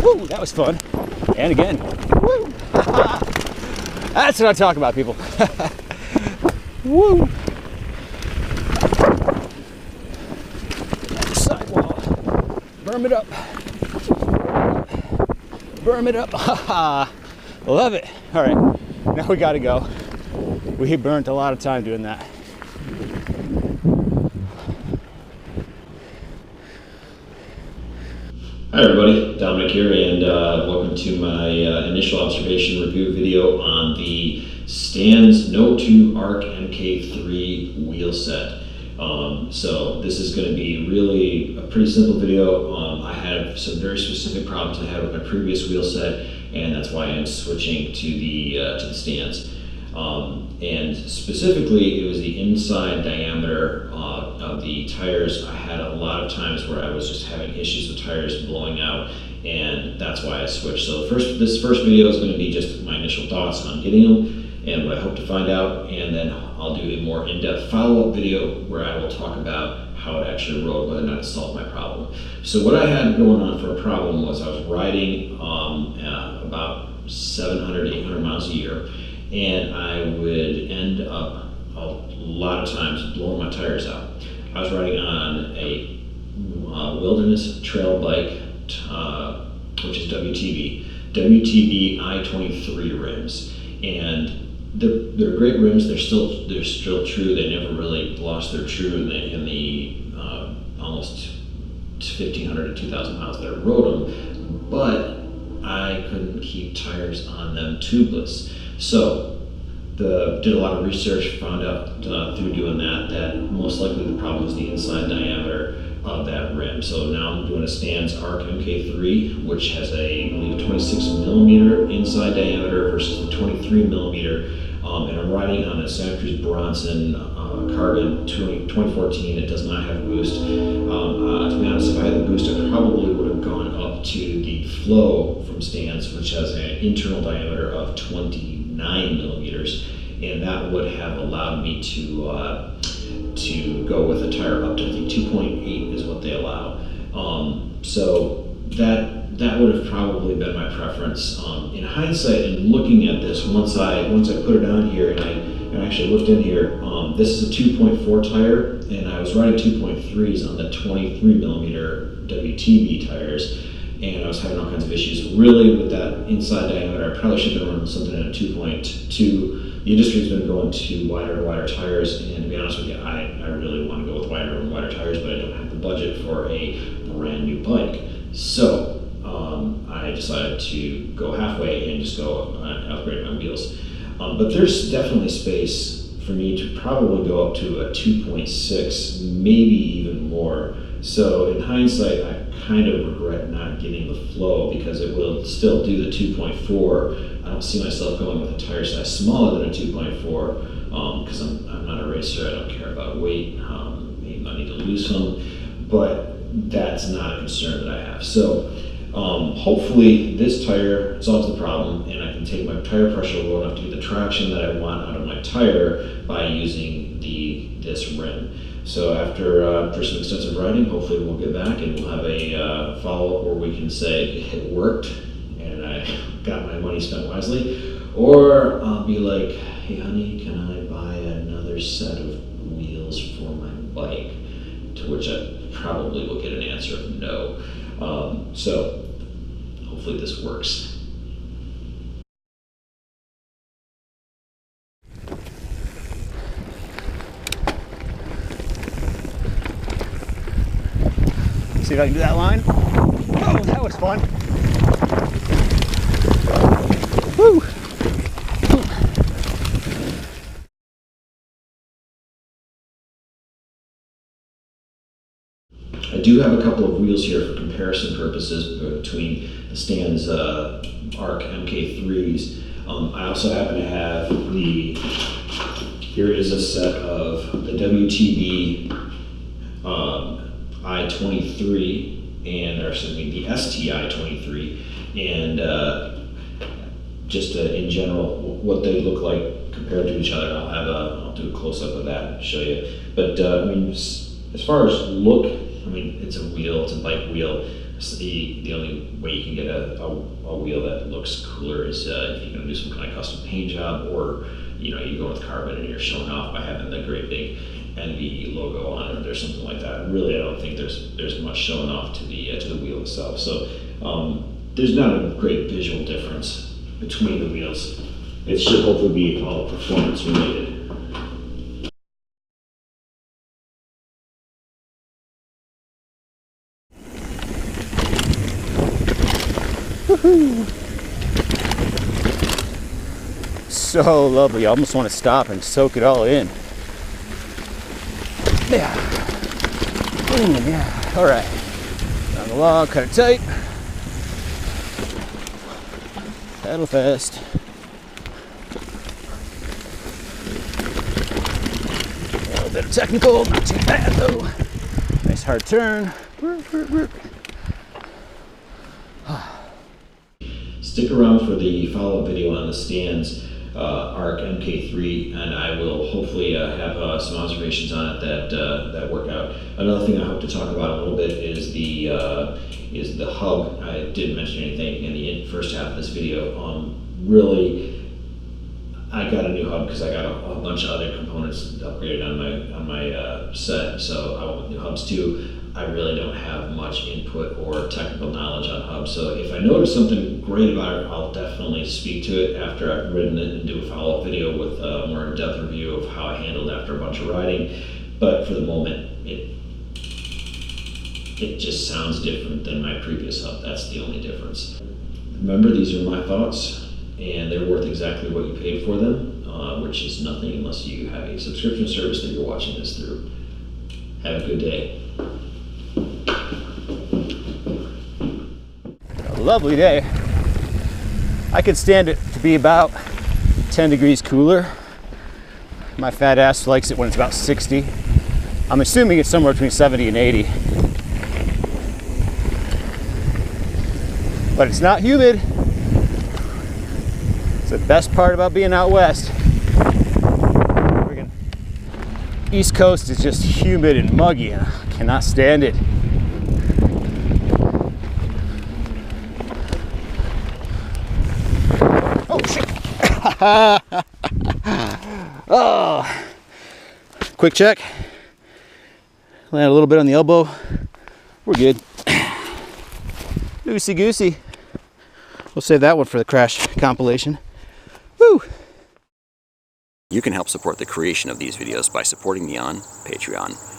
Woo, that was fun. And again, woo. That's what I'm talking about, people. Woo. Sidewall. Berm it up. Berm it up. Love it. All right, now we gotta go. We burnt a lot of time doing that. Hi everybody, Dominic here, and welcome to my initial observation review video on the Stan's NoTube ArchMK3 wheel set. So this is going to be really a pretty simple video. I have some very specific problems I had with my previous wheel set, and that's why I'm switching to the Stan's. And specifically, it was the inside diameter of the tires. I had a lot of times where I was just having issues with tires blowing out, and that's why I switched. So this first video is going to be just my initial thoughts on getting them and what I hope to find out, and then I'll do a more in-depth follow-up video where I will talk about how it actually rode, whether or not it solved my problem. So what I had going on for a problem was I was riding about 700, 800 miles a year, and I would end up a lot of times blowing my tires out. I was riding on a wilderness trail bike, which is WTB I-23 rims, and they're great rims. They're still true. They never really lost their true in the almost 1,500 to 2,000 miles that I rode them, but I couldn't keep tires on them tubeless. So did a lot of research, found out through doing that most likely the problem was the inside diameter of that rim. So now I'm doing a Stan's ArchMK3, which has I believe 26 millimeter inside diameter versus the 23 millimeter. And I'm riding on a Santa Cruz Bronson Carbon 2014. It does not have boost. To be honest, if I had the boost, I probably would have gone up to the Flow from Stan's, which has an internal diameter of 29 millimeters, and that would have allowed me to go with a tire up to, I think, 2.8 is what they allow. So that would have probably been my preference. In hindsight, and looking at this, once I put it on here and I actually looked in here, this is a 2.4 tire, and I was riding 2.3s on the 23 millimeter WTB tires, and I was having all kinds of issues. Really, with that inside diameter, I probably should have been running something at a 2.2. The industry's been going to wider and wider tires, and to be honest with you, I really want to go with wider and wider tires, but I don't have the budget for a brand new bike. So I decided to go halfway and just go upgrade my wheels. But there's definitely space for me to probably go up to a 2.6, maybe even more. So in hindsight, I kind of regret not getting the Flow because it will still do the 2.4. I don't see myself going with a tire size smaller than a 2.4 because I'm not a racer. I don't care about weight. Maybe I need to lose some, but that's not a concern that I have. So hopefully this tire solves the problem, and I can take my tire pressure low enough to get the traction that I want out of my tire by using this rim. So after some extensive riding, hopefully we'll get back and we'll have a follow-up where we can say it worked and I got my money spent wisely, or I'll be like, hey honey, can I buy another set of wheels for my bike? To which I probably will get an answer of no. So hopefully this works. See if I can do that line. Oh, that was fun. Woo! I do have a couple of wheels here for comparison purposes between the Stan's ArchMK3s. I also happen to have here is a set of the WTB I-23 and, or excuse me, the STI-23, and just in general what they look like compared to each other. I'll do a close-up of that and show you. But I mean, as far as look, I mean, it's a wheel, it's a bike wheel. So the only way you can get a wheel that looks cooler is if you're going to do some kind of custom paint job, or you know, you go with carbon and you're showing off by having the great big NB logo on it or something like that. Really, I don't think there's much showing off to the wheel itself. So there's not a great visual difference between the wheels. It should hopefully be all performance related. Woohoo! So lovely. I almost want to stop and soak it all in. Yeah. Yeah. All right. Down the log, cut it tight. Pedal fast. A little bit of technical, not too bad though. Nice hard turn. Stick around for the follow-up video on the stands ArchMK3, and I will hopefully have some observations on it that work out. Another thing I hope to talk about a little bit is the hub. I didn't mention anything in the first half of this video. Really, I got a new hub because I got a bunch of other components upgraded on my set, so I want new hubs too. I really don't have much input or technical knowledge on hubs, so if I notice something great about it, I'll definitely speak to it after I've ridden it and do a follow-up video with a more in-depth review of how I handled it after a bunch of riding. But for the moment, it just sounds different than my previous hub. That's the only difference. Remember, these are my thoughts, and they're worth exactly what you paid for them, which is nothing unless you have a subscription service that you're watching this through. Have a good day. A lovely day. I could stand it to be about 10 degrees cooler. My fat ass likes it when it's about 60. I'm assuming it's somewhere between 70 and 80. But it's not humid. It's the best part about being out west. Friggin' East Coast is just humid and muggy, and I cannot stand it. Oh shit! Oh, quick check. Land a little bit on the elbow. We're good. Loosey goosey. We'll save that one for the crash compilation. Woo! You can help support the creation of these videos by supporting me on Patreon.